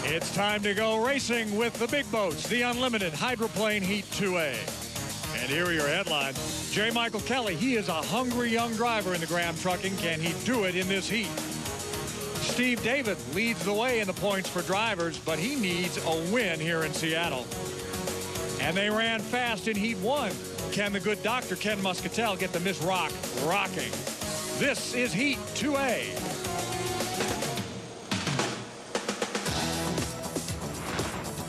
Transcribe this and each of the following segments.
It's time to go racing with the big boats, the Unlimited Hydroplane Heat 2A. And here are your headlines. J. Michael Kelly, he is a hungry young driver in the Graham Trucking. Can he do it in this heat? Steve David leads the way in the points for drivers, but he needs a win here in Seattle. And they ran fast in Heat 1. Can the good doctor, Ken Muscatel, get the Miss Rock rocking? This is Heat 2A.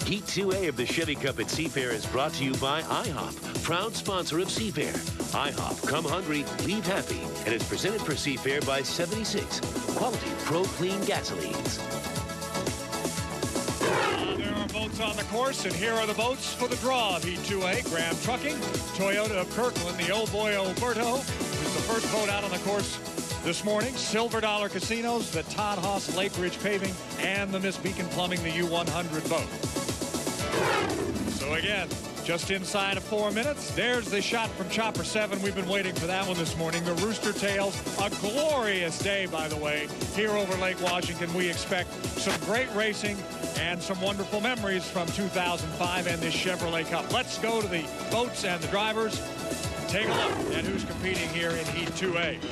Heat 2A of the Chevy Cup at Seafair is brought to you by IHOP, proud sponsor of Seafair. IHOP, come hungry, leave happy, and it's presented for Seafair by 76, quality Pro Clean gasolines. There are boats on the course, and here are the boats for the draw of Heat 2A. Graham Trucking, Toyota of Kirkland, the Old Boy Alberto is the first boat out on the course this morning. Silver Dollar Casinos, the Todd Haas Lake Ridge Paving, and the Miss Beacon Plumbing, the U100 boat. So again, just inside of 4 minutes, there's the shot from Chopper 7. We've been waiting for that one this morning. The Rooster Tails, a glorious day, by the way, here over Lake Washington. We expect some great racing and some wonderful memories from 2005 and this Chevrolet Cup. Let's go to the boats and the drivers. Take a look at who's competing here in Heat 2A.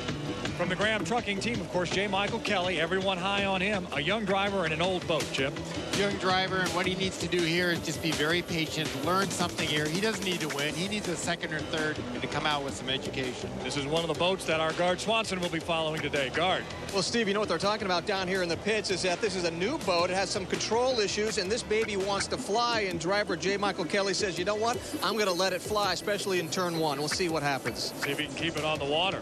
From the Graham Trucking team, of course, J. Michael Kelly, everyone high on him, a young driver and an old boat, Chip. Young driver, and what he needs to do here is just be very patient, learn something here. He doesn't need to win. He needs a second or third and to come out with some education. This is one of the boats that our guard Swanson will be following today. Guard. Well, Steve, you know what they're talking about down here in the pits is that this is a new boat. It has some control issues, and this baby wants to fly, and driver J. Michael Kelly says, you know what? I'm going to let it fly, especially in turn 1. We'll see what happens. See if he can keep it on the water.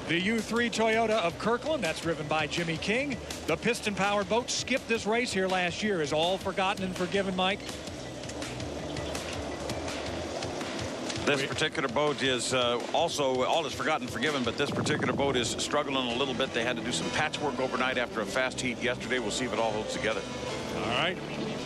The U3 Toyota of Kirkland, that's driven by Jimmy King. The piston-powered boat skipped this race here last year. Is all forgotten and forgiven, Mike? This particular boat is also, all is forgotten and forgiven, but this particular boat is struggling a little bit. They had to do some patchwork overnight after a fast heat yesterday. We'll see if it all holds together. All right.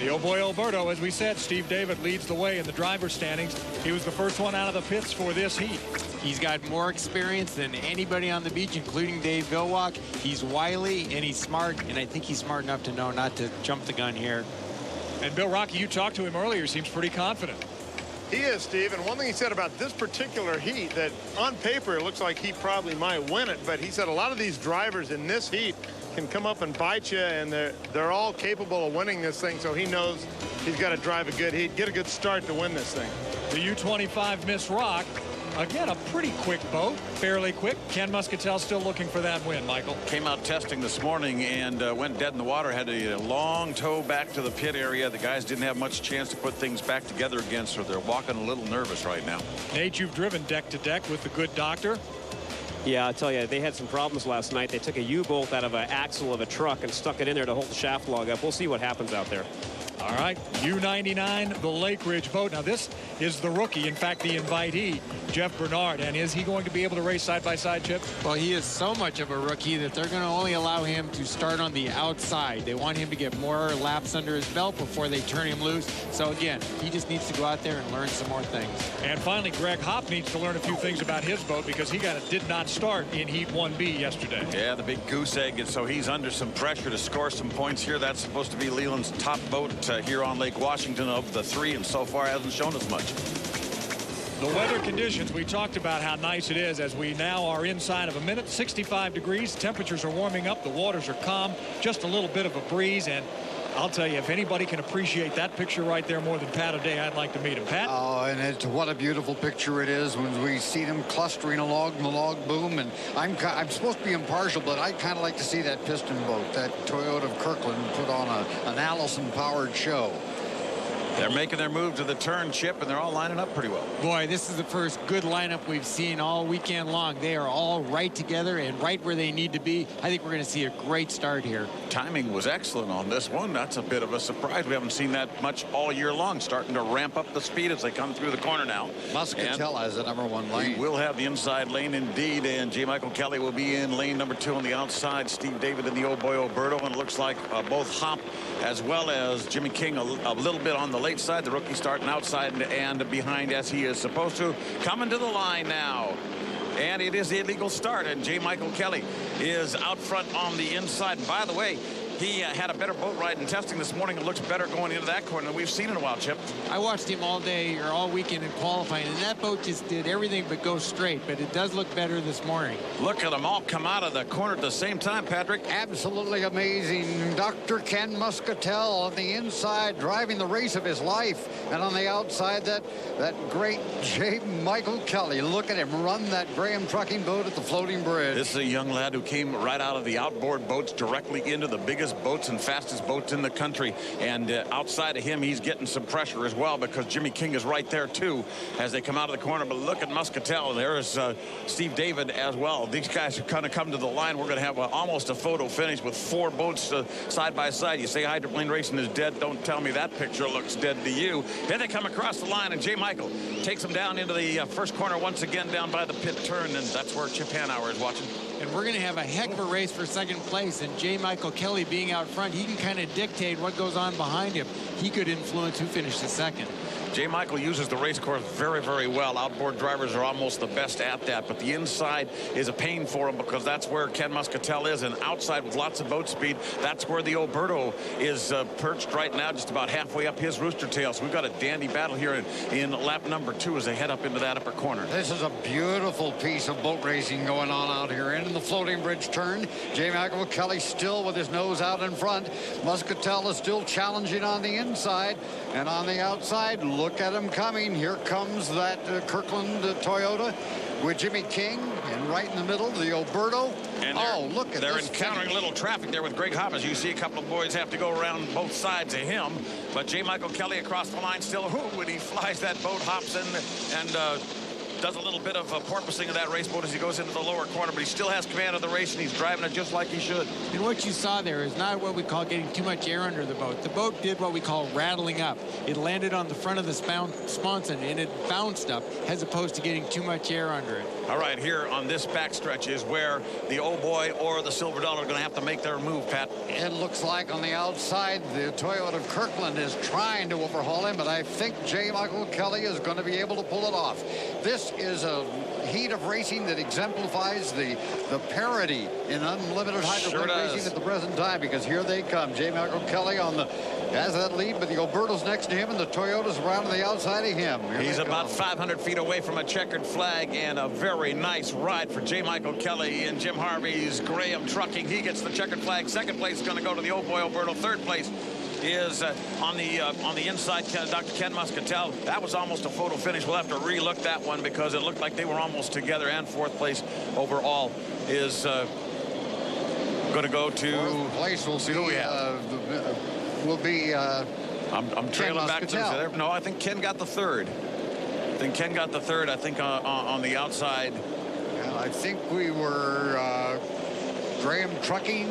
The Old Boy Alberto, as we said, Steve David leads the way in the driver's standings. He was the first one out of the pits for this heat. He's got more experience than anybody on the beach, including Dave Gilwalk. He's wily and he's smart, and I think he's smart enough to know not to jump the gun here. And Bill Rocky, you talked to him earlier, seems pretty confident. He is, Steve, and one thing he said about this particular heat, that on paper it looks like he probably might win it, but he said a lot of these drivers in this heat can come up and bite you, and they're all capable of winning this thing, so he knows he's got to drive a good heat, get a good start to win this thing. The U-25 Miss Rock, again, a pretty quick boat, fairly quick. Ken Muscatel still looking for that win, Michael. Came out testing this morning and went dead in the water, had a long tow back to the pit area. The guys didn't have much chance to put things back together again, so they're walking a little nervous right now. Nate, you've driven deck to deck with the good doctor. Yeah, I'll tell you, they had some problems last night. They took a U-bolt out of an axle of a truck and stuck it in there to hold the shaft log up. We'll see what happens out there. All right, U-99, the Lake Ridge boat. Now, this is the rookie, in fact, the invitee, Jeff Bernard. And is he going to be able to race side-by-side, Chip? Well, he is so much of a rookie that they're going to only allow him to start on the outside. They want him to get more laps under his belt before they turn him loose. So, again, he just needs to go out there and learn some more things. And finally, Greg Hopp needs to learn a few things about his boat because he did not start in Heat 1B yesterday. Yeah, the big goose egg, and so he's under some pressure to score some points here. That's supposed to be Leland's top boat here on Lake Washington of the three, and so far hasn't shown us much. The weather conditions, we talked about how nice it is as we now are inside of a minute. 65 degrees, temperatures are warming up, the waters are calm, just a little bit of a breeze, and I'll tell you, if anybody can appreciate that picture right there more than Pat O'Day, I'd like to meet him. Pat? Oh, and what a beautiful picture it is when we see them clustering along the log boom. And I'm supposed to be impartial, but I kind of like to see that piston boat, that Toyota of Kirkland, put on an Allison-powered show. They're making their move to the turn, Chip, and they're all lining up pretty well. Boy, this is the first good lineup we've seen all weekend long. They are all right together and right where they need to be. I think we're going to see a great start here. Timing was excellent on this one. That's a bit of a surprise. We haven't seen that much all year long. Starting to ramp up the speed as they come through the corner now. Muscatel has the #1 lane. We will have the inside lane indeed, and J. Michael Kelly will be in lane number 2 on the outside. Steve David and the Old Boy Alberto, and it looks like both Hopp as well as Jimmy King a little bit on the late side. The rookie starting outside and behind as he is supposed to. Coming to the line now. and it is the illegal start, and J. Michael Kelly is out front on the inside. And by the way, he had a better boat ride in testing this morning. It looks better going into that corner than we've seen in a while, Chip. I watched him all day or all weekend in qualifying, and that boat just did everything but go straight, but it does look better this morning. Look at them all come out of the corner at the same time, Patrick. Absolutely amazing. Dr. Ken Muscatel on the inside driving the race of his life, and on the outside that great J. Michael Kelly. Look at him run that Graham trucking boat at the floating bridge. This is a young lad who came right out of the outboard boats directly into the biggest boats and fastest boats in the country, and outside of him he's getting some pressure as well because Jimmy King is right there too as they come out of the corner. But look at Muscatel. There's Steve David as well. These guys are going to come to the line. We're going to have almost a photo finish with 4 boats side by side. You say hydroplane racing is dead. Don't tell me that picture looks dead to you. Then they come across the line, and J. Michael takes them down into the first corner once again down by the pit turn, and that's where Chip Hanauer is watching. And we're going to have a heck of a race for second place, and J. Michael Kelly being out front, he can kind of dictate what goes on behind him. He could influence who finishes second. J. Michael uses the race course very, very well. Outboard drivers are almost the best at that, but the inside is a pain for him because that's where Ken Muscatel is, and outside with lots of boat speed, that's where the Oberto is perched right now, just about halfway up his rooster tail. So we've got a dandy battle here in lap number 2 as they head up into that upper corner. This is a beautiful piece of boat racing going on out here in the floating bridge turn. J. Michael Kelly still with his nose out in front. Muscatel is still challenging on the inside, and on the outside, look at him coming. Here comes that Kirkland Toyota with Jimmy King, and right in the middle, the Oberto. And look at this. They're encountering a little traffic there with Greg Hoppes. You see a couple of boys have to go around both sides of him, but J. Michael Kelly across the line still, when he flies that boat, hops in and does a little bit of porpoising of that race boat as he goes into the lower corner, but he still has command of the race, and he's driving it just like he should. And what you saw there is not what we call getting too much air under the boat. The boat did what we call rattling up. It landed on the front of the sponson, and it bounced up as opposed to getting too much air under it. All right, here on this backstretch is where the old boy or the Silver Dollar are going to have to make their move, Pat. It looks like on the outside, the Toyota of Kirkland is trying to overhaul him, but I think J. Michael Kelly is going to be able to pull it off. This is a heat of racing that exemplifies the parity in unlimited hydroplane racing at the present time, because here they come. J. Michael Kelly has that lead, but the Oberto's next to him, and the Toyota's around to the outside of him. He's about 500 feet away from a checkered flag, and a very nice ride for J. Michael Kelly and Jim Harvey's Graham Trucking. He gets the checkered flag. Second place is going to go to the old boy Oberto. Third place is on the inside, Dr. Ken Muscatel. That was almost a photo finish. We'll have to relook that one because it looked like they were almost together. And fourth place overall is going to go to fourth place. We'll see who we have. Will be I'm trailing back to there. No, I think Ken got the third. I think Ken got the third. I think on the outside. Yeah, I think we were Graham Trucking,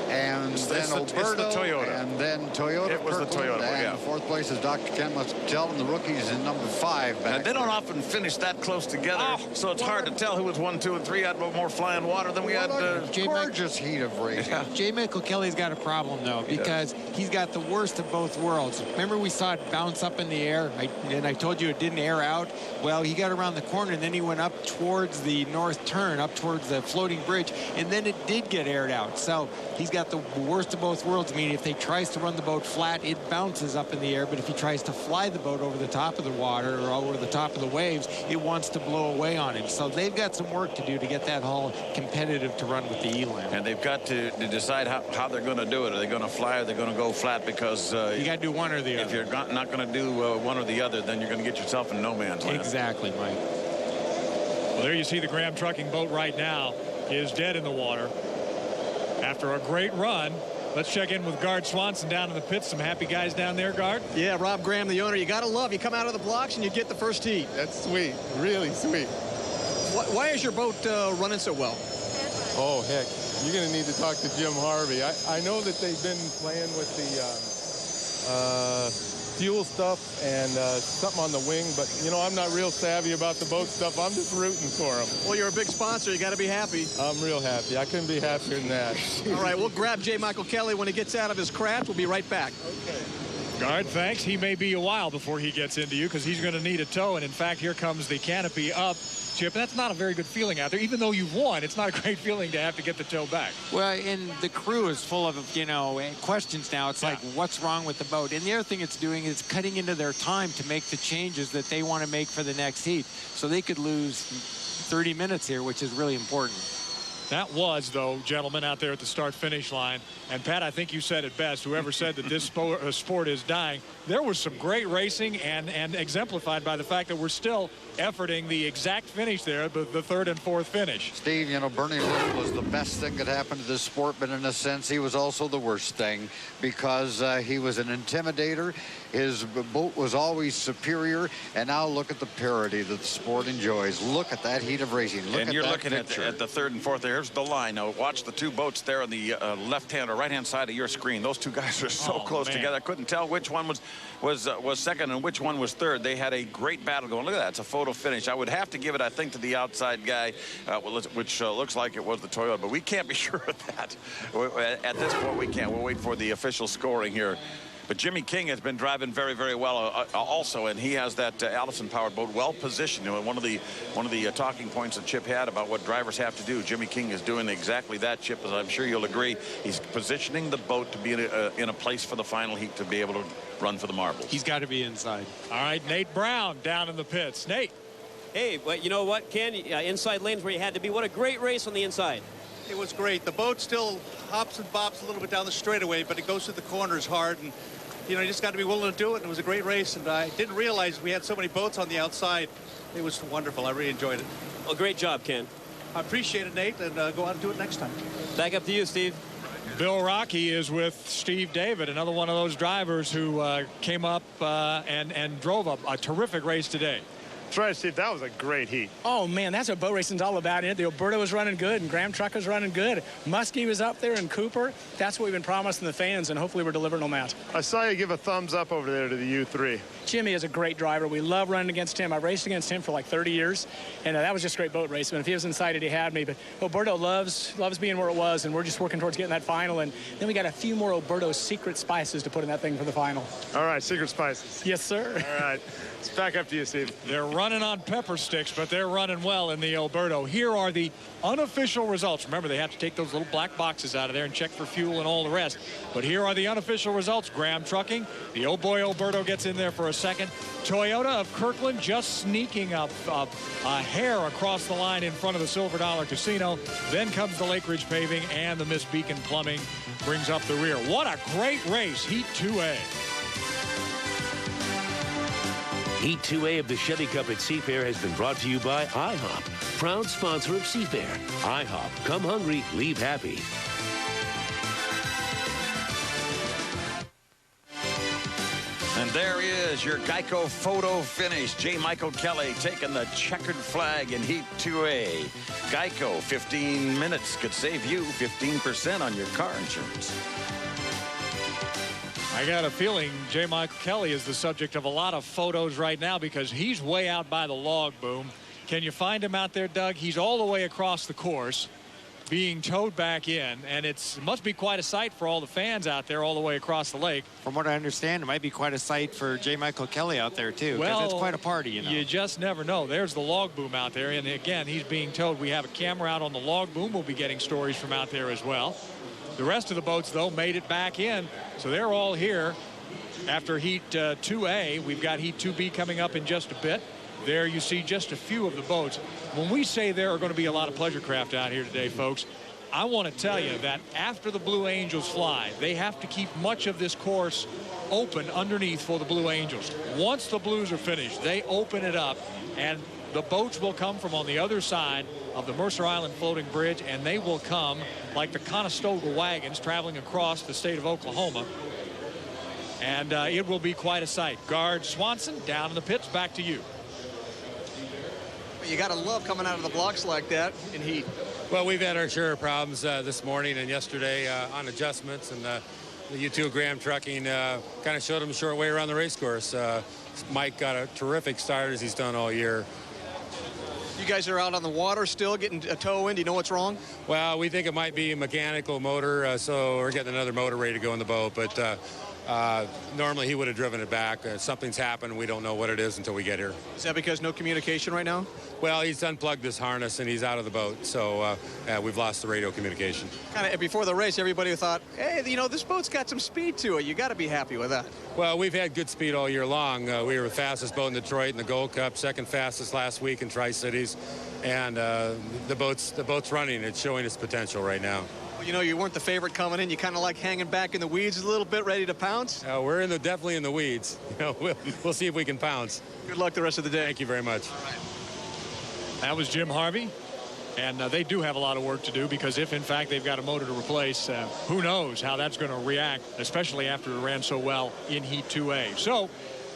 and then Oberto, and then Toyota. It was Kirkland, the Toyota, and yeah. The fourth place is Dr. Ken Muscatel, and the rookies in number 5. And they don't often finish that close together, so it's hard to tell who was 1, 2, and 3. Had more flying water than we had. Gorgeous heat of racing. Yeah. J. Michael Kelly's got a problem, though, because he's got the worst of both worlds. Remember we saw it bounce up in the air, and I told you it didn't air out? Well, he got around the corner, and then he went up towards the north turn, up towards the floating bridge, and then it did get aired out. So he's got the worst of both worlds. I mean, if he tries to run the boat flat, it bounces up in the air, but if he tries to fly the boat over the top of the water or over the top of the waves, it wants to blow away on him. So they've got some work to do to get that hull competitive to run with the Elam. And they've got to decide how they're going to do it. Are they going to fly or are they going to go flat? Because you got to do one or the other. If you're not going to do one or the other, then you're going to get yourself in no man's land. Exactly, Mike. Well, there you see the Graham Trucking boat right now is dead in the water after a great run. Let's check in with Guard Swanson down in the pits. Some happy guys down there, Guard. Yeah, Rob Graham, the owner. You got to love. You come out of the blocks and you get the first heat. That's sweet. Really sweet. Why is your boat running so well? Oh, heck. You're going to need to talk to Jim Harvey. I know that they've been playing with the fuel stuff and something on the wing, but, you know, I'm not real savvy about the boat stuff. I'm just rooting for them. Well, you're a big sponsor. You got to be happy. I'm real happy. I couldn't be happier than that. All right, we'll grab J. Michael Kelly when he gets out of his craft. We'll be right back. Okay. Guard, thanks. He may be a while before he gets into you because he's going to need a tow. And in fact, here comes the canopy up, Chip. And that's not a very good feeling out there. Even though you've won, it's not a great feeling to have to get the tow back. Well, and the crew is full of, you know, questions now. It's like, what's wrong with the boat? And the other thing it's doing is cutting into their time to make the changes that they want to make for the next heat. So they could lose 30 minutes here, which is really important. That was, though, gentlemen, out there at the start-finish line. And, Pat, I think you said it best. Whoever said that this sport is dying, there was some great racing and exemplified by the fact that we're still efforting the exact finish there, the third and fourth finish. Steve, you know, Bernie Little was the best thing that happened to this sport, but in a sense, he was also the worst thing because he was an intimidator. His boat was always superior, and now look at the parity that the sport enjoys. Look at that heat of racing. Look and you're looking at the third and fourth. There's the line. Now watch the two boats there on the left-hand or right-hand side of your screen. Those two guys are so close together. I couldn't tell which one was second and which one was third. They had a great battle going. Look at that. It's a photo finish. I would have to give it, I think, to the outside guy, which looks like it was the Toyota, but we can't be sure of that. At this point, we can't. We'll wait for the official scoring here. But Jimmy King has been driving very, very well also, and he has that Allison-powered boat well positioned. You know, one of the talking points that Chip had about what drivers have to do, Jimmy King is doing exactly that, Chip, as I'm sure you'll agree. He's positioning the boat to be in a place for the final heat to be able to run for the marbles. He's got to be inside. All right, Nate Brown down in the pits. Nate. Hey, but you know what, Ken? Inside lane's where you had to be. What a great race on the inside. It was great. The boat still hops and bops a little bit down the straightaway, but it goes through the corners hard, and you know, you just got to be willing to do it. And it was a great race, and I didn't realize we had so many boats on the outside. It was wonderful. I really enjoyed it. Well, great job, Ken. I appreciate it, Nate, and go out and do it next time. Back up to you, Steve. Bill Rocky is with Steve David, another one of those drivers who came up and drove a terrific race today. That's right, Steve. That was a great heat. Oh, man, that's what boat racing's all about. The Alberta was running good, and Graham Truck was running good. Muskie was up there, and Cooper. That's what we've been promising the fans, and hopefully we're delivering on that. I saw you give a thumbs up over there to the U3. Jimmy is a great driver. We love running against him. I raced against him for like 30 years, and that was just great boat racing. If he was inside, he had me. But Alberto loves being where it was, and we're just working towards getting that final. And then we got a few more Alberto secret spices to put in that thing for the final. All right, secret spices. Yes, sir. All right. It's back up to you, Steve. They're running on pepper sticks, but they're running well in the Alberto. Here are the unofficial results. Remember, they have to take those little black boxes out of there and check for fuel and all the rest. But here are the unofficial results. Graham Trucking, the old boy Alberto gets in there for a second. Toyota of Kirkland just sneaking up a hair across the line in front of the Silver Dollar Casino. Then comes the Lake Ridge Paving, and the Miss Beacon Plumbing brings up the rear. What a great race, Heat 2A. Heat 2A of the Chevy Cup at Seafair has been brought to you by IHOP, proud sponsor of Seafair. IHOP, come hungry, leave happy. And there is your Geico photo finish. J. Michael Kelly taking the checkered flag in Heat 2A. Geico, 15 minutes could save you 15% on your car insurance. I got a feeling J. Michael Kelly is the subject of a lot of photos right now because he's way out by the log boom. Can you find him out there, Doug? He's all the way across the course being towed back in, and it must be quite a sight for all the fans out there all the way across the lake. From what I understand, it might be quite a sight for J. Michael Kelly out there, too, because it's quite a party, you know. You just never know. There's the log boom out there, and again, he's being towed. We have a camera out on the log boom. We'll be getting stories from out there as well. The rest of the boats, though, made it back in, so they're all here after Heat 2A. We've got Heat 2B coming up in just a bit. There you see just a few of the boats. When we say there are going to be a lot of pleasure craft out here today, folks, I want to tell you that after the Blue Angels fly, they have to keep much of this course open underneath for the Blue Angels. Once the Blues are finished, they open it up, and the boats will come from on the other side of the Mercer Island Floating Bridge, and they will come like the Conestoga wagons traveling across the state of Oklahoma. And it will be quite a sight. Guard Swanson down in the pits. Back to you. You got to love coming out of the blocks like that in heat. Well, we've had our share of problems this morning and yesterday on adjustments, and the U2 Graham Trucking kind of showed them a short way around the race course. Mike got a terrific start as he's done all year. You guys are out on the water still getting a tow in. Do you know what's wrong? Well, we think it might be a mechanical motor, so we're getting another motor ready to go in the boat. But Normally he would have driven it back. Something's happened. We don't know what it is until we get here. Is that because no communication right now? Well, he's unplugged his harness and he's out of the boat, so we've lost the radio communication. Kind of before the race, everybody thought, hey, you know, this boat's got some speed to it. You got to be happy with that. Well, we've had good speed all year long. We were the fastest boat in Detroit in the Gold Cup, second fastest last week in Tri-Cities, and the boat's running. It's showing its potential right now. Well, you know, you weren't the favorite coming in. You kind of like hanging back in the weeds a little bit, ready to pounce. We're definitely in the weeds. You know, we'll see if we can pounce. Good luck the rest of the day. Thank you very much. All right. That was Jim Harvey. And they do have a lot of work to do, because if, in fact, they've got a motor to replace, who knows how that's going to react, especially after it ran so well in Heat 2A. So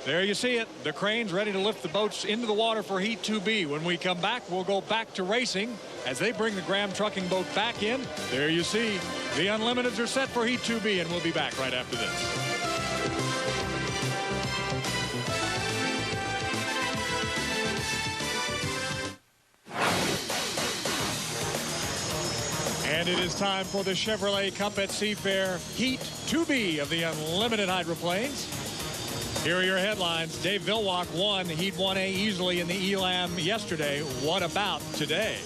there you see it. The cranes ready to lift the boats into the water for Heat 2B. When we come back, we'll go back to racing as they bring the Graham trucking boat back in. There you see the Unlimiteds are set for Heat 2B, and we'll be back right after this. And it is time for the Chevrolet Cup at Seafair Heat 2B of the Unlimited Hydroplanes. Here are your headlines. Dave Villwock won Heat 1A easily in the Elam yesterday. What about today?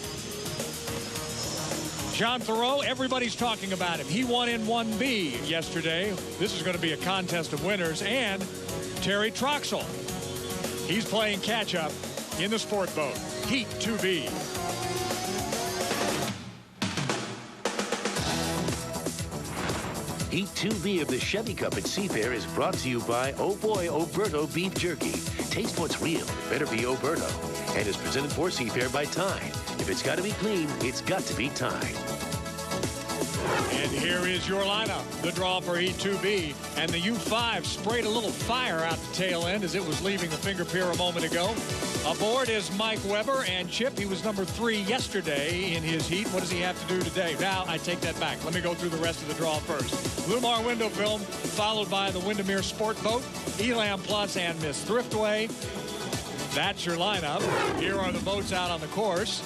John Thoreau, everybody's talking about him. He won in 1B yesterday. This is going to be a contest of winners. And Terry Troxell, he's playing catch-up in the sport boat. Heat 2B. Heat 2B of the Chevy Cup at Seafair is brought to you by Oh Boy Oberto Beef Jerky. Taste what's real. Better be Oberto. And is presented for Seafair by Tide. If it's got to be clean, it's got to be Tide. And here is your lineup. The draw for Heat 2B. And the U5 sprayed a little fire out the tail end as it was leaving the finger pier a moment ago. Aboard is Mike Weber, and Chip, he was number 3 yesterday in his heat. What does he have to do today? Now, I take that back. Let me go through the rest of the draw first. Lumar Window Film, followed by the Windermere Sport Boat, Elam Plus, and Miss Thriftway. That's your lineup. Here are the boats out on the course.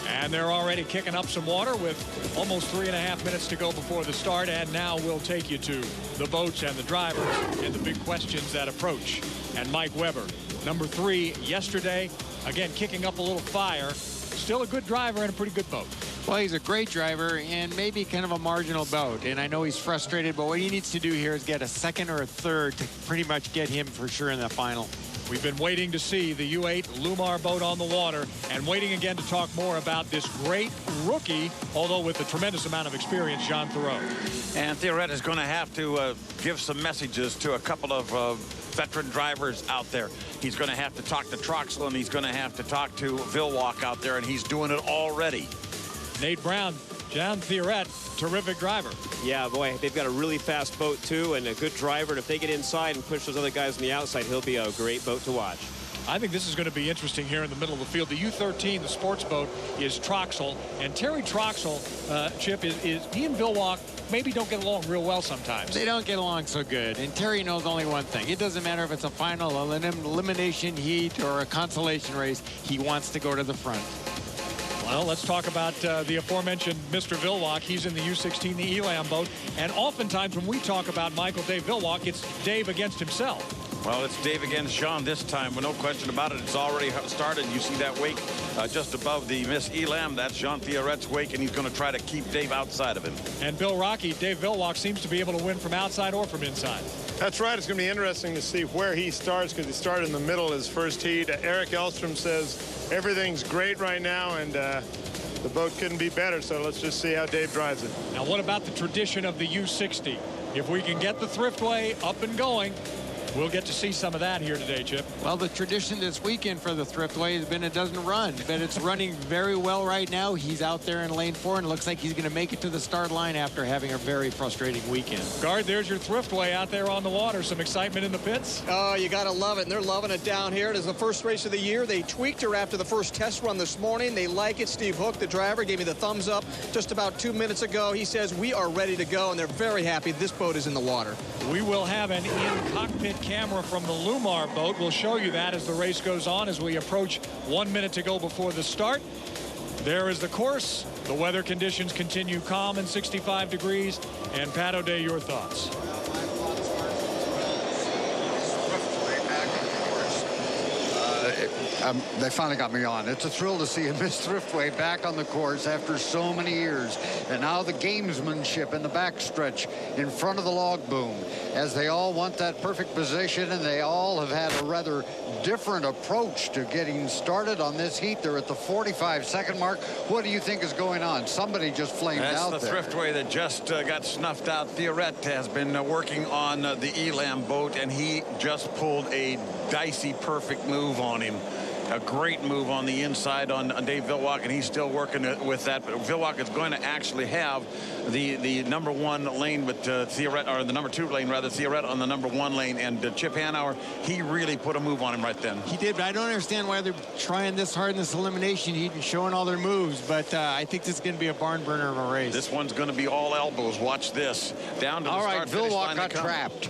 And they're already kicking up some water with almost 3.5 minutes to go before the start. And now we'll take you to the boats and the drivers and the big questions that approach. And Mike Weber, number 3 yesterday, again kicking up a little fire. Still a good driver and a pretty good boat. Well, he's a great driver and maybe kind of a marginal boat. And I know he's frustrated, but what he needs to do here is get a second or a third to pretty much get him for sure in the final. We've been waiting to see the U8 Lumar boat on the water, and waiting again to talk more about this great rookie, although with a tremendous amount of experience, John Thoreau. And Thierret is going to have to give some messages to a couple of veteran drivers out there. He's going to have to talk to Troxell, and he's going to have to talk to Villwock out there, and he's doing it already. Nate Brown, John Thierret, terrific driver. Yeah, boy, they've got a really fast boat, too, and a good driver. And if they get inside and push those other guys on the outside, he'll be a great boat to watch. I think this is going to be interesting here in the middle of the field. The U13, the sports boat, is Troxell. And Terry Troxell, Chip, is he and Villwock maybe don't get along real well sometimes. They don't get along so good. And Terry knows only one thing. It doesn't matter if it's a final, an elimination heat, or a consolation race. He wants to go to the front. Well, let's talk about the aforementioned Mr. Villwock. He's in the U16, the Elam boat. And oftentimes when we talk about Michael Dave Villwock, it's Dave against himself. Well, it's Dave against Sean this time, with no question about it. It's already started. You see that wake just above the Miss Elam. That's Jean Thierret's wake, and he's going to try to keep Dave outside of him. And Bill Rocky, Dave Villwock seems to be able to win from outside or from inside. That's right. It's going to be interesting to see where he starts, because he started in the middle of his first heat. Eric Elstrom says everything's great right now, and the boat couldn't be better. So let's just see how Dave drives it. Now, what about the tradition of the U60? If we can get the Thriftway up and going, we'll get to see some of that here today, Chip. Well, the tradition this weekend for the Thriftway has been it doesn't run, but it's running very well right now. He's out there in lane 4 and looks like he's going to make it to the start line after having a very frustrating weekend. Guard, there's your Thriftway out there on the water. Some excitement in the pits. Oh, you got to love it, and they're loving it down here. It is the first race of the year. They tweaked her after the first test run this morning. They like it. Steve Hook, the driver, gave me the thumbs up just about 2 minutes ago. He says we are ready to go, and they're very happy this boat is in the water. We will have an in-cockpit camera from the Lumar boat. We'll show you that as the race goes on, as we approach 1 minute to go before the start. There is the course. The weather conditions continue calm and 65 degrees. And Pat O'Day, your thoughts? They finally got me on. It's a thrill to see a Miss Thriftway back on the course after so many years. And now the gamesmanship in the backstretch in front of the log boom, as they all want that perfect position, and they all have had a rather different approach to getting started on this heat. They're at the 45-second mark. What do you think is going on? Somebody just flamed out there. That's the Thriftway that just got snuffed out. Theoret has been working on the Elam boat, and he just pulled a dicey perfect move on him. A great move on the inside on Dave Villwock, and he's still working with that. But Villwock is going to actually have the number 1 lane, but Theoret, or the number 2 lane rather, Theoret on the number 1 lane, and Chip Hanauer, he really put a move on him right then. He did, but I don't understand why they're trying this hard in this elimination heat and showing all their moves. But I think this is going to be a barn burner of a race. This one's going to be all elbows. Watch this. Down to the start finish line. All right, Villwock got trapped.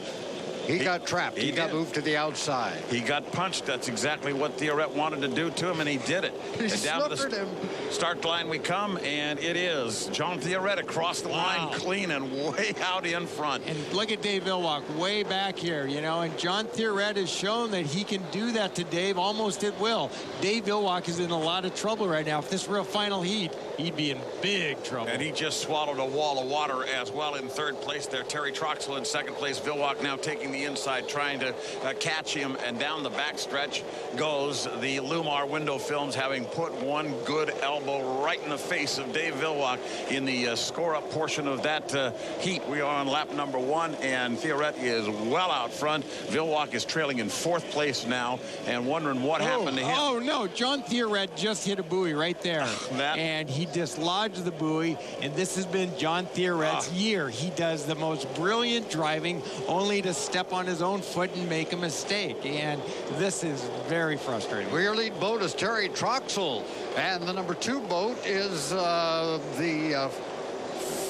He got trapped. He got moved to the outside. He got punched. That's exactly what Theoret wanted to do to him, and he did it. He down to the him. Start line we come, and it is John Theoret across the line, clean and way out in front. And look at Dave Villwock way back here, you know, and John Theoret has shown that he can do that to Dave almost at will. Dave Villwock is in a lot of trouble right now. If this were a final heat, he'd be in big trouble. And he just swallowed a wall of water as well in 3rd place there. Terry Troxel in 2nd place. Villwock now taking the inside, trying to catch him, and down the backstretch goes the Lumar window films, having put one good elbow right in the face of Dave Villwock in the score-up portion of that heat. We are on lap number 1, and Theoret is well out front. Villwock is trailing in 4th place now, and wondering what happened to him. Oh, no, John Theoret just hit a buoy right there, and he dislodged the buoy, and this has been John Theoret's year. He does the most brilliant driving, only to step on his own foot and make a mistake, and this is very frustrating. Your lead boat is Terry Troxel, and the number 2 boat is the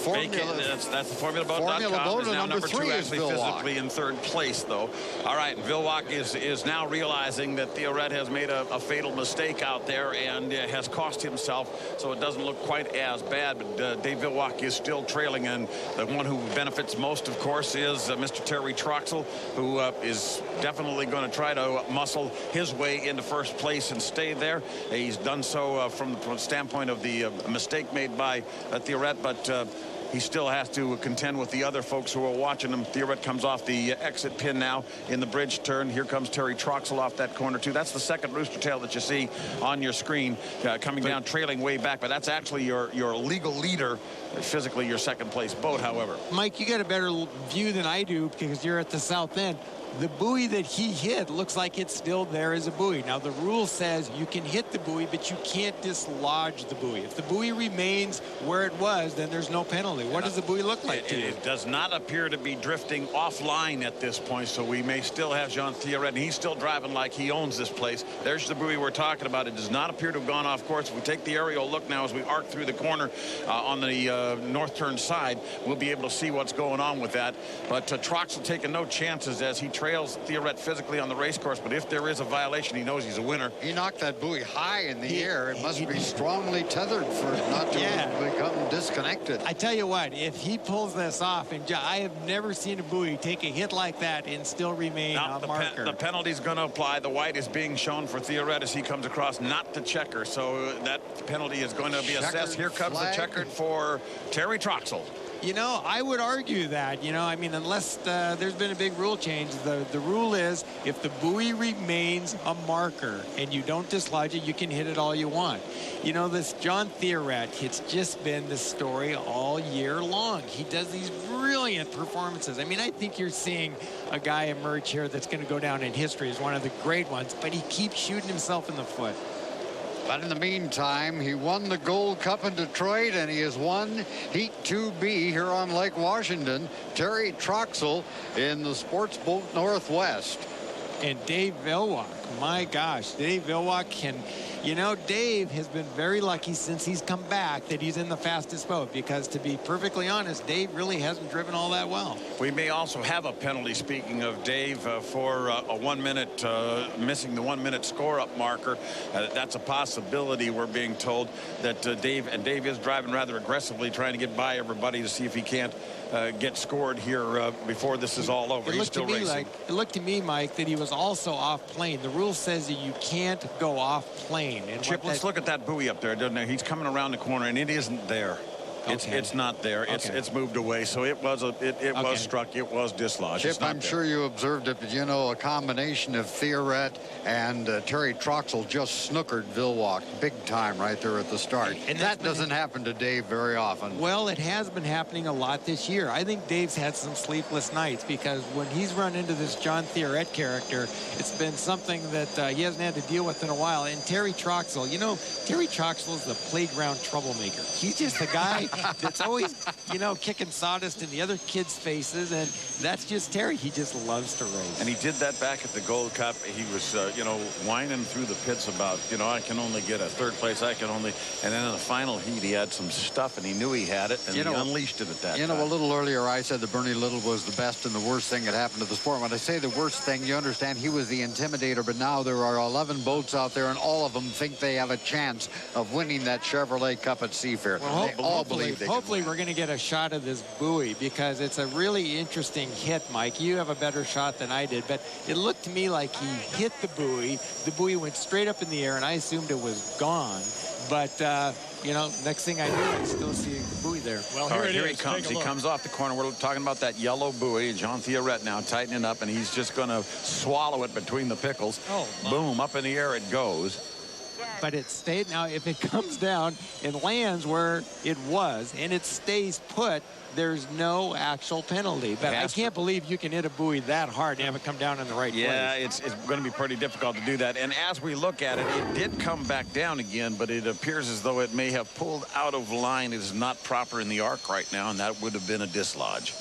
Formula. That's the Formula Boat. Formula Boat, now number 3 is actually Villwock. Physically in 3rd place, though. All right, Villwock is now realizing that Theoret has made a fatal mistake out there and has cost himself, so it doesn't look quite as bad. But Dave Villwock is still trailing, and the one who benefits most, of course, is Mr. Terry Troxel, who is definitely going to try to muscle his way into 1st place and stay there. He's done so from the standpoint of the mistake made by Theoret, but he still has to contend with the other folks who are watching him. Theoret comes off the exit pin now in the bridge turn. Here comes Terry Troxel off that corner, too. That's the 2nd rooster tail that you see on your screen coming down, trailing way back. But that's actually your legal leader, physically your 2nd place boat, however. Mike, you got a better view than I do because you're at the south end. The buoy that he hit looks like it's still there as a buoy. Now, the rule says you can hit the buoy, but you can't dislodge the buoy. If the buoy remains where it was, then there's no penalty. What does the buoy look like to you? It does not appear to be drifting offline at this point, so we may still have Jean Theoret, and he's still driving like he owns this place. There's the buoy we're talking about. It does not appear to have gone off course. If we take the aerial look now as we arc through the corner on the north turn side, we'll be able to see what's going on with that. But Troxel taking no chances as he trails Theoret physically on the race course, but if there is a violation, he knows he's a winner. He knocked that buoy high in the air. It must be strongly tethered for it not to become disconnected. I tell you what, if he pulls this off, and I have never seen a buoy take a hit like that and still remain a marker. The penalty's going to apply. The white is being shown for Theoret as he comes across, not the checker, so that penalty is going to be assessed. Here comes the checkered for Terry Troxel. You know, I would argue that, you know, I mean, unless there's been a big rule change, the rule is if the buoy remains a marker and you don't dislodge it, you can hit it all you want. You know, this John Theoret, it's just been the story all year long. He does these brilliant performances. I mean, I think you're seeing a guy emerge here that's going to go down in history as one of the great ones, but he keeps shooting himself in the foot. But in the meantime, he won the Gold Cup in Detroit, and he has won Heat 2B here on Lake Washington. Terry Troxel in the Sports Boat Northwest. And Dave Villwock, my gosh, Dave Villwock You know, Dave has been very lucky since he's come back that he's in the fastest boat, because to be perfectly honest, Dave really hasn't driven all that well. We may also have a penalty, speaking of Dave, for a 1 minute, missing the 1 minute score up marker. That's a possibility, we're being told, that Dave is driving rather aggressively, trying to get by everybody to see if he can't get scored here before this is all over. He's still racing. It looked to me, Mike, that he was also off plane. The rule says that you can't go off plane. And Chip, let's look at that buoy up there, doesn't it? He's coming around the corner, and it isn't there. It's not there. It's moved away. So it was struck. It was dislodged. Chip, I'm sure you observed it, but you know, a combination of Theoret and Terry Troxel just snookered Vilwalk big time right there at the start. And that doesn't happen to Dave very often. Well, it has been happening a lot this year. I think Dave's had some sleepless nights, because when he's run into this John Theoret character, it's been something that he hasn't had to deal with in a while. And Terry Troxel, you know, Terry Troxel is the playground troublemaker. He's just the guy that's always, you know, kicking sawdust in the other kids' faces, and that's just Terry. He just loves to race. And he did that back at the Gold Cup. He was, you know, whining through the pits about, you know, I can only get a third place. I can only, and then in the final heat, he had some stuff, and he knew he had it, and he unleashed it at that time. You know, a little earlier, I said that Bernie Little was the best and the worst thing that happened to the sport. When I say the worst thing, you understand he was the intimidator, but now there are 11 boats out there, and all of them think they have a chance of winning that Chevrolet Cup at Seafair. Well, they all believe they hopefully we're going to get a shot of this buoy, because it's a really interesting hit, Mike. You have a better shot than I did, but it looked to me like he hit the buoy. The buoy went straight up in the air, and I assumed it was gone. But, you know, next thing I knew, I still see a buoy there. Well, here he comes. He comes off the corner. We're talking about that yellow buoy. John Theoret now tightening up, and he's just going to swallow it between the pickles. Oh, boom, up in the air it goes. But it stayed. Now, if it comes down and lands where it was and it stays put, there's no actual penalty. But I can't believe you can hit a buoy that hard and have it come down in the right place. Yeah, it's going to be pretty difficult to do that. And as we look at it, it did come back down again, but it appears as though it may have pulled out of line. It is not proper in the arc right now, and that would have been a dislodge.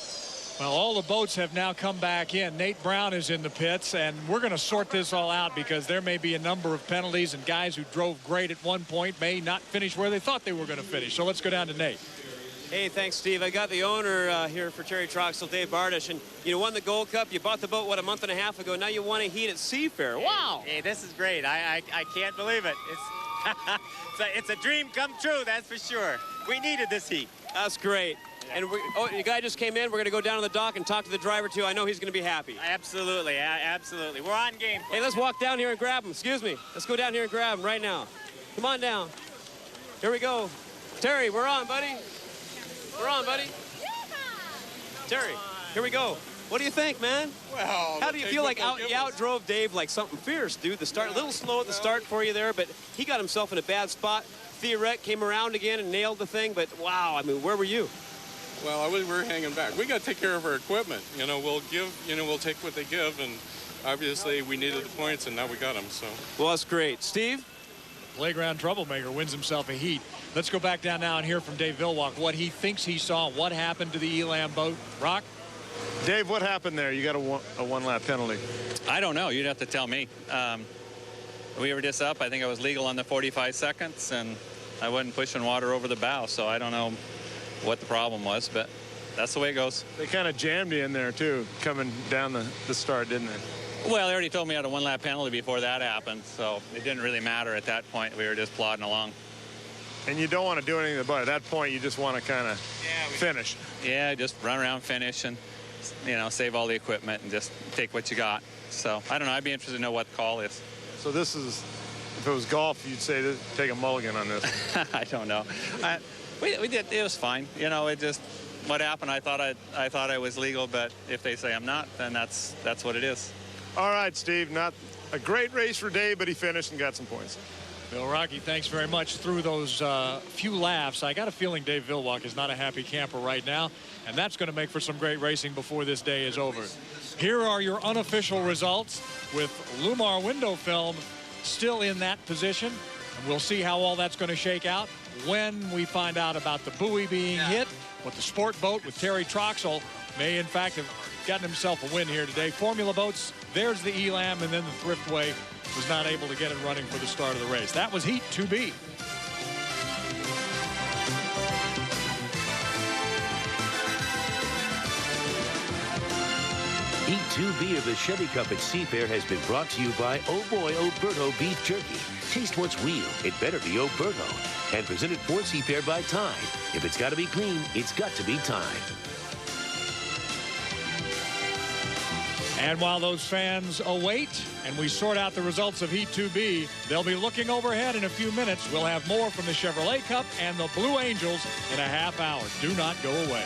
Well, all the boats have now come back in. Nate Brown is in the pits, and we're going to sort this all out, because there may be a number of penalties, and guys who drove great at one point may not finish where they thought they were going to finish. So let's go down to Nate. Hey, thanks, Steve. I got the owner here for Terry Troxel, Dave Bardish, and you won the Gold Cup. You bought the boat, what, a month and a half ago. Now you want to heat at Seafair. Wow. Hey, this is great. I can't believe it. It's a dream come true, that's for sure. We needed this heat. That's great. And the guy just came in. We're going to go down to the dock and talk to the driver, too. I know he's going to be happy. Absolutely, absolutely. We're on game. Hey, let's walk down here and grab him. Excuse me. Let's go down here and grab him right now. Come on down. Here we go. Terry, we're on, buddy. We're on, buddy. Terry, here we go. What do you think, man? Well, how do you feel like you outdrove Dave like something fierce, dude? The start, a little slow at the start for you there, but he got himself in a bad spot. Theoret came around again and nailed the thing, but wow, I mean, where were you? Well, we're hanging back. We got to take care of our equipment. You know, we'll take what they give, and obviously we needed the points, and now we got them. So. Well, that's great, Steve. Playground troublemaker wins himself a heat. Let's go back down now and hear from Dave Vilwalk what he thinks he saw, what happened to the Elam boat. Rock? Dave, what happened there? You got a one-lap penalty. I don't know. You'd have to tell me. We were just up. I think I was legal on the 45 seconds, and I wasn't pushing water over the bow, so I don't know what the problem was, but that's the way it goes. They kind of jammed you in there, too, coming down the start, didn't they? Well, they already told me I had a one-lap penalty before that happened, so it didn't really matter at that point. We were just plodding along. And you don't want to do anything about it. At that point, you just want to kind of finish. Yeah, just run around, finish, and, you know, save all the equipment and just take what you got. So, I don't know. I'd be interested to know what the call is. So this is, if it was golf, you'd say take a mulligan on this. I don't know. We did. It was fine. You know, it just, what happened, I thought I was legal, but if they say I'm not, then that's what it is. All right, Steve, not a great race for Dave, but he finished and got some points. Bill Rocky, thanks very much. Through those few laughs, I got a feeling Dave Vilwalk is not a happy camper right now, and that's going to make for some great racing before this day is over. Here are your unofficial results, with Lumar window film still in that position, and we'll see how all that's going to shake out when we find out about the buoy being hit, what the sport boat with Terry Troxel may in fact have gotten himself a win here today. Formula boats There's the Elam, and then the Thriftway was not able to get it running for the start of the race. That was Heat 2B. Heat 2B of the Chevy Cup at Seafair has been brought to you by Oh Boy Oberto Beef Jerky. Taste what's real. It better be Oberto. And presented for Seafair by Tide. If it's got to be clean, it's got to be Tide. And while those fans await and we sort out the results of Heat 2B, they'll be looking overhead in a few minutes. We'll have more from the Chevrolet Cup and the Blue Angels in a half hour. Do not go away.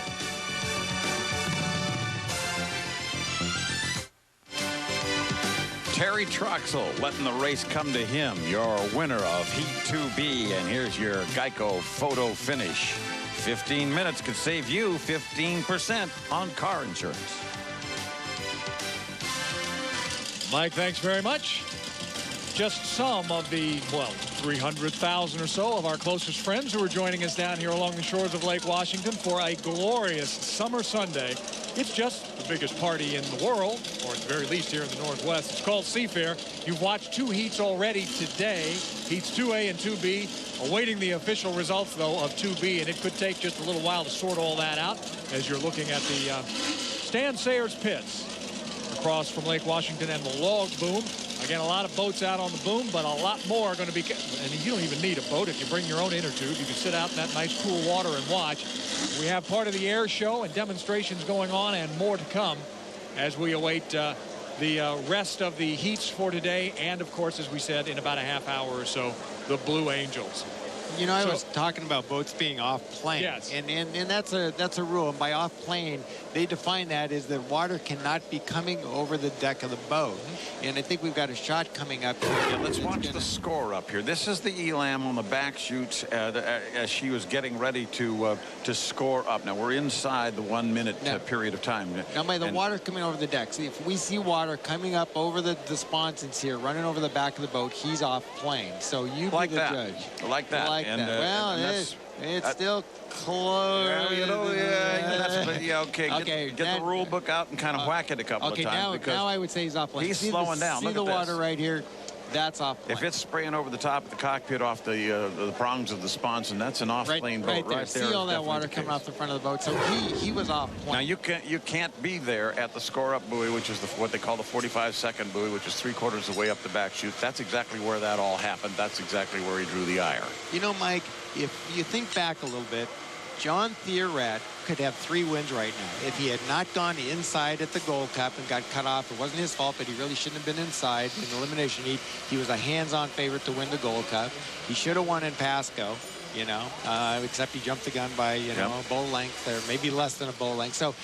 Terry Troxel letting the race come to him. Your winner of Heat 2B. And here's your Geico photo finish. 15 minutes could save you 15% on car insurance. Mike, thanks very much. Just some of the, well, 300,000 or so of our closest friends who are joining us down here along the shores of Lake Washington for a glorious summer Sunday. It's just the biggest party in the world, or at the very least here in the Northwest. It's called Seafair. You've watched two heats already today, heats 2A and 2B, awaiting the official results, though, of 2B, and it could take just a little while to sort all that out as you're looking at the Stan Sayers pits across from Lake Washington and the log boom. Again, a lot of boats out on the boom, but a lot more are going to be, and you don't even need a boat. If you bring your own inner tube, you can sit out in that nice cool water and watch. We have part of the air show and demonstrations going on and more to come as we await the rest of the heats for today. And of course, as we said, in about a half hour or so, the Blue Angels. You know, I was talking about boats being off plane. Yes. And that's a rule. And by off plane, they define that as that water cannot be coming over the deck of the boat. And I think we've got a shot coming up here. Yeah, let's watch the score up here. This is the Elam on the back chutes as she was getting ready to score up. Now we're inside the 1 minute period of time. Now by the water coming over the deck, see, if we see water coming up over the sponsons here, running over the back of the boat, he's off plane. So you be the judge. Like that. Well, it's still close. Get the rule book out and kind of whack it a couple of times. Now I would say he's off plane. He's slowing down. See the water right here. That's off plane. If it's spraying over the top of the cockpit off the prongs of the sponson, that's an off-plane boat right there. See all that water coming off the front of the boat. So he was off plane. Now you can't be there at the score-up buoy, which is what they call the 45-second buoy, which is 3/4 of the way up the back chute. That's exactly where that all happened. That's exactly where he drew the ire. You know, Mike, if you think back a little bit, John Theoret could have 3 wins right now. If he had not gone inside at the Gold Cup and got cut off, it wasn't his fault, but he really shouldn't have been inside in the elimination heat. He was a hands-on favorite to win the Gold Cup. He should have won in Pasco, you know, except he jumped the gun by, you know, a bow length or maybe less than a bow length. So,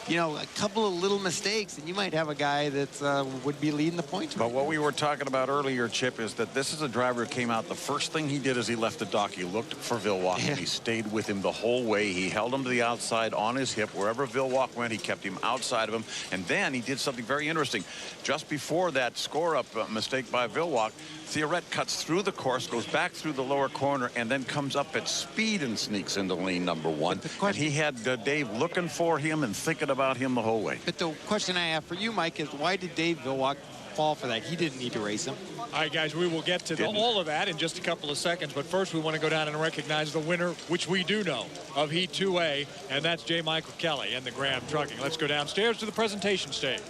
you know, a couple of little mistakes, and you might have a guy that would be leading the points. But what we were talking about earlier, Chip, is that this is a driver who came out. The first thing he did as he left the dock, he looked for Vilwalk, and he stayed with him the whole way. He held him to the outside on his hip. Wherever Vilwalk went, he kept him outside of him. And then he did something very interesting. Just before that score-up mistake by Vilwalk, Theoret cuts through the course, goes back through the lower corner, and then comes up at speed and sneaks into lane number 1. And he had Dave looking for him and thinking about him the whole way. But the question I have for you, Mike, is why did Dave Vilwalk fall for that? He didn't need to race him. All right, guys, we will get to all of that in just a couple of seconds. But first, we want to go down and recognize the winner, which we do know, of Heat 2A, and that's J. Michael Kelly and the Graham Trucking. Let's go downstairs to the presentation stage.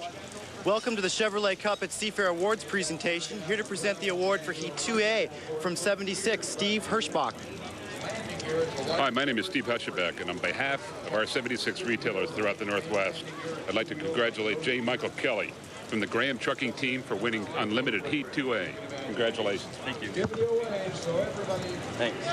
Welcome to the Chevrolet Cup at Seafair Awards presentation. Here to present the award for Heat 2A from 76, Steve Hirschbach. Hi, my name is Steve Hirschbach, and on behalf of our 76 retailers throughout the Northwest, I'd like to congratulate J. Michael Kelly from the Graham Trucking team for winning Unlimited Heat 2A. Congratulations. Thank you. Thanks.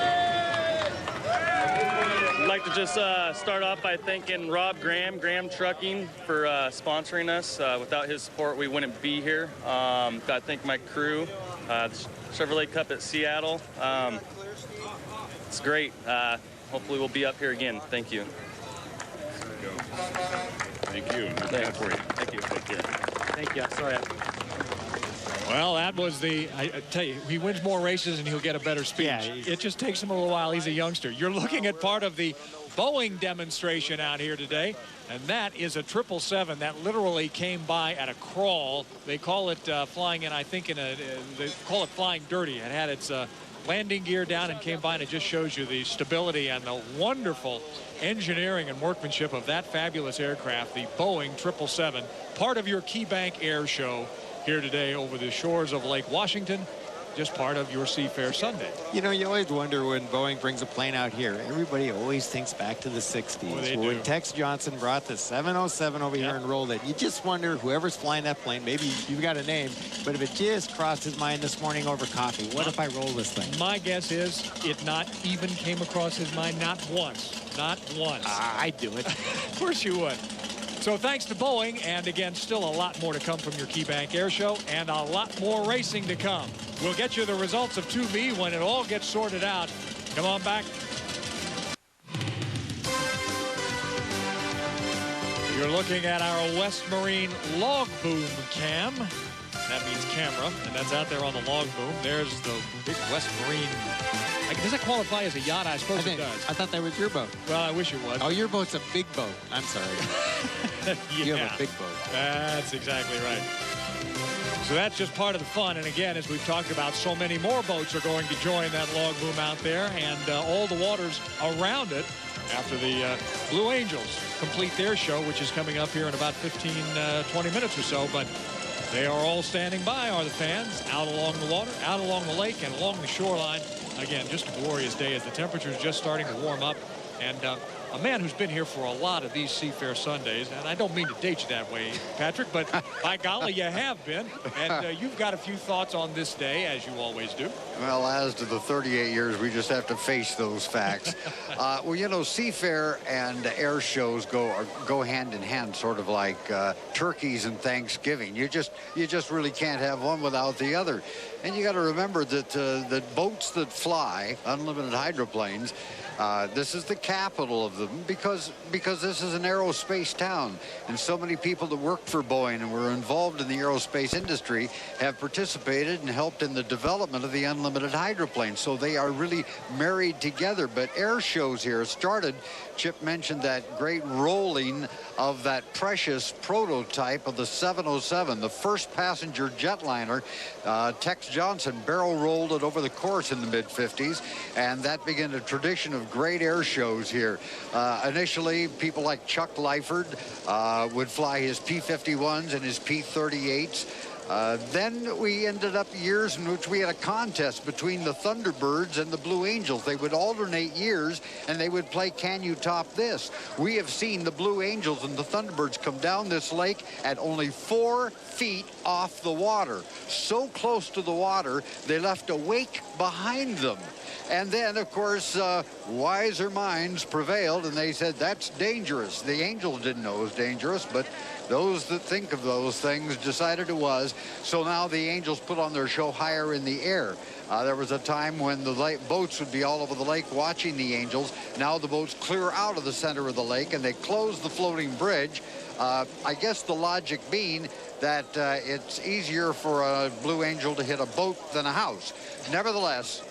I'd like to just start off by thanking Rob Graham, Graham Trucking, for sponsoring us. Without his support, we wouldn't be here. Got to thank my crew, the Chevrolet Cup at Seattle. It's great. Hopefully we'll be up here again. Thank you. Thank you. Thanks. For you. Thank you. Thank you. Thank you. Sorry. Well, that was I tell you, he wins more races and he'll get a better speech. Yeah, it just takes him a little while. He's a youngster. You're looking at part of the Boeing demonstration out here today. And that is a 777 that literally came by at a crawl. They call it flying in, I think, they call it flying dirty. It had its landing gear down and came by, and it just shows you the stability and the wonderful engineering and workmanship of that fabulous aircraft, the Boeing 777, part of your KeyBank Air Show here today over the shores of Lake Washington. Just part of your Seafair Sunday. You know, you always wonder when Boeing brings a plane out here. Everybody always thinks back to the 60s. When Tex Johnson brought the 707 over here and rolled it, you just wonder, whoever's flying that plane, maybe you've got a name, but if it just crossed his mind this morning over coffee, what if I roll this thing? My guess is it not even came across his mind, not once. Not once. I'd do it. Of course you would. So thanks to Boeing, and again, still a lot more to come from your KeyBank Air Show, and a lot more racing to come. We'll get you the results of 2B when it all gets sorted out. Come on back. You're looking at our West Marine log boom cam. That means camera, and that's out there on the log boom. There's the big West Marine. Does that qualify as a yacht? I suppose it does. I thought that was your boat. Well, I wish it was. Oh, your boat's a big boat. I'm sorry. Yeah. You have a big boat. That's exactly right. So that's just part of the fun. And again, as we've talked about, so many more boats are going to join that log boom out there, and all the waters around it after the Blue Angels complete their show, which is coming up here in about 15, 20 minutes or so. But they are all standing by, are the fans, out along the water, out along the lake, and along the shoreline. Again, just a glorious day as the temperature's just starting to warm up. And a man who's been here for a lot of these Seafair Sundays, and I don't mean to date you that way, Patrick, but by golly, you have been. And you've got a few thoughts on this day, as you always do. Well, as to the 38 years, we just have to face those facts. Well, you know, Seafair and air shows go hand in hand, sort of like turkeys and Thanksgiving. You just really can't have one without the other. And you got to remember that the boats that fly, unlimited hydroplanes, this is the capital of them because this is an aerospace town, and so many people that work for Boeing and were involved in the aerospace industry have participated and helped in the development of the unlimited hydroplane. So they are really married together. But air shows here started. Chip mentioned that great rolling of that precious prototype of the 707, the first passenger jetliner. Tex Johnson barrel rolled it over the course in the mid-50s, and that began a tradition of great air shows here. Initially, people like Chuck Lyford would fly his P-51s and his P-38s. Then we ended up years in which we had a contest between the Thunderbirds and the Blue Angels. They would alternate years, and they would play Can You Top This? We have seen the Blue Angels and the Thunderbirds come down this lake at only 4 feet off the water. So close to the water, they left a wake behind them. And then, of course, wiser minds prevailed, and they said, that's dangerous. The Angels didn't know it was dangerous, but those that think of those things decided it was. So now the Angels put on their show higher in the air. There was a time when the boats would be all over the lake watching the Angels. Now the boats clear out of the center of the lake, and they close the floating bridge. I guess the logic being that it's easier for a Blue Angel to hit a boat than a house. Nevertheless,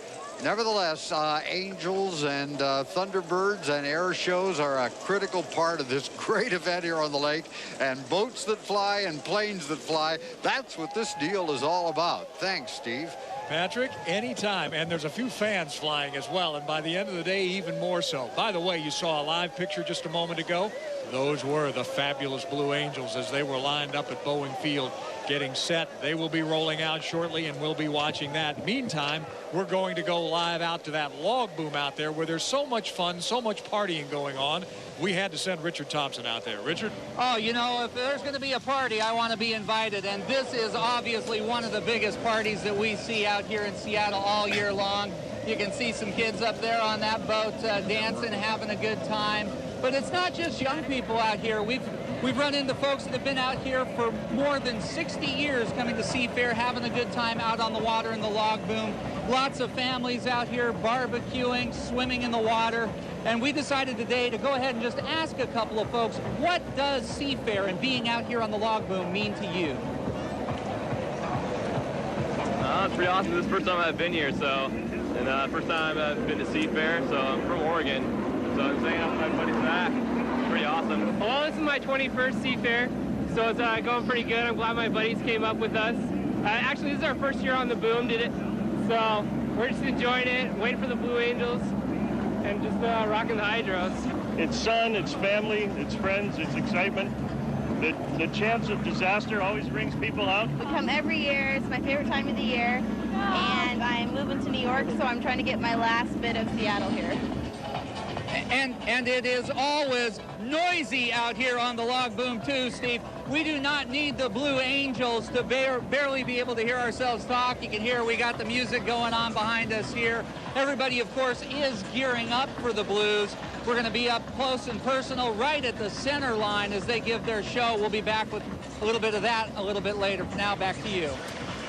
Angels and Thunderbirds and air shows are a critical part of this great event here on the lake. And boats that fly and planes that fly, that's what this deal is all about. Thanks, Steve. Patrick, anytime. And there's a few fans flying as well. And by the end of the day, even more so. By the way, you saw a live picture just a moment ago. Those were the fabulous Blue Angels as they were lined up at Boeing Field getting set. They will be rolling out shortly, and we'll be watching that. Meantime, we're going to go live out to that log boom out there where there's so much fun, so much partying going on. We had to send Richard Thompson out there. Richard? Oh, you know, if there's going to be a party, I want to be invited. And this is obviously one of the biggest parties that we see out here in Seattle all year long. You can see some kids up there on that boat dancing, having a good time. But it's not just young people out here. We've run into folks that have been out here for more than 60 years coming to Seafair, having a good time out on the water in the log boom. Lots of families out here barbecuing, swimming in the water. And we decided today to go ahead and just ask a couple of folks, what does Seafair and being out here on the log boom mean to you? It's pretty awesome. This is the first time I've been here, and first time I've been to Seafair, so I'm from Oregon. So I'm staying up with my buddies back. Pretty awesome. Well, this is my 21st Seafair, so it's going pretty good. I'm glad my buddies came up with us. Actually, this is our first year on the boom, so we're just enjoying it, waiting for the Blue Angels, and just rocking the hydros. It's sun, it's family, it's friends, it's excitement. The chance of disaster always brings people out. We come every year. It's my favorite time of the year. And I'm moving to New York, so I'm trying to get my last bit of Seattle here. And it is always noisy out here on the log boom too, Steve. We do not need the Blue Angels to barely be able to hear ourselves talk. You can hear we got the music going on behind us here. Everybody, of course, is gearing up for the Blues. We're going to be up close and personal right at the center line as they give their show. We'll be back with a little bit of that a little bit later. For now, back to you.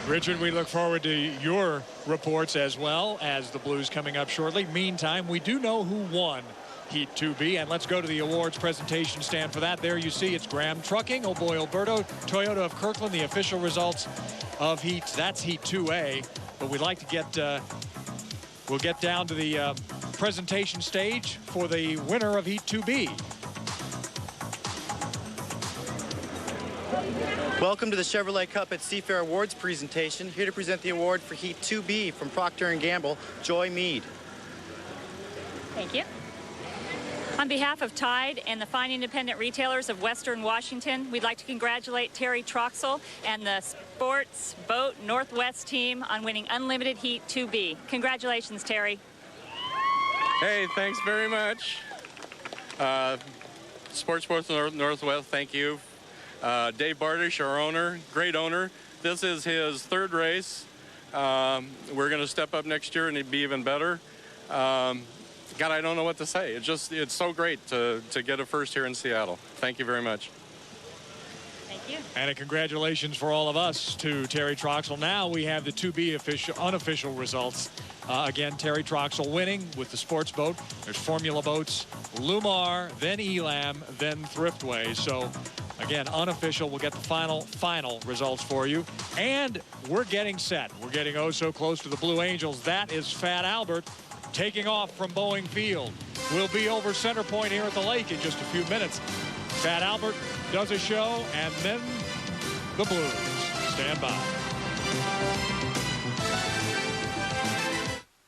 Richard, we look forward to your reports as well as the Blues coming up shortly. Meantime, we do know who won Heat 2B, and let's go to the awards presentation stand for that. There you see it's Graham Trucking, Oh Boy Alberto, Toyota of Kirkland, the official results of that's Heat 2A. But we'd like to get, we'll get down to the presentation stage for the winner of Heat 2B. Welcome to the Chevrolet Cup at Seafair Awards presentation. Here to present the award for Heat 2B from Procter & Gamble, Joy Mead. Thank you. On behalf of Tide and the fine independent retailers of Western Washington, we'd like to congratulate Terry Troxel and the Sports Boat Northwest team on winning Unlimited Heat 2B. Congratulations, Terry. Hey, thanks very much. Sports Boat Northwest, thank you. Dave Bartish, our owner, great owner. This is his third race. We're going to step up next year and it'd be even better. God, I don't know what to say. It's so great to get a first here in Seattle. Thank you very much. Thank you. And a congratulations for all of us to Terry Troxel. Now we have the 2B unofficial results. Again, Terry Troxel winning with the sports boat. There's Formula Boats, Lumar, then Elam, then Thriftway. So again, unofficial. We'll get the final results for you. And we're getting set. We're getting oh so close to the Blue Angels. That is Fat Albert taking off from Boeing Field. We'll be over center point here at the lake in just a few minutes. Fat Albert does a show, and then the Blues. Stand by.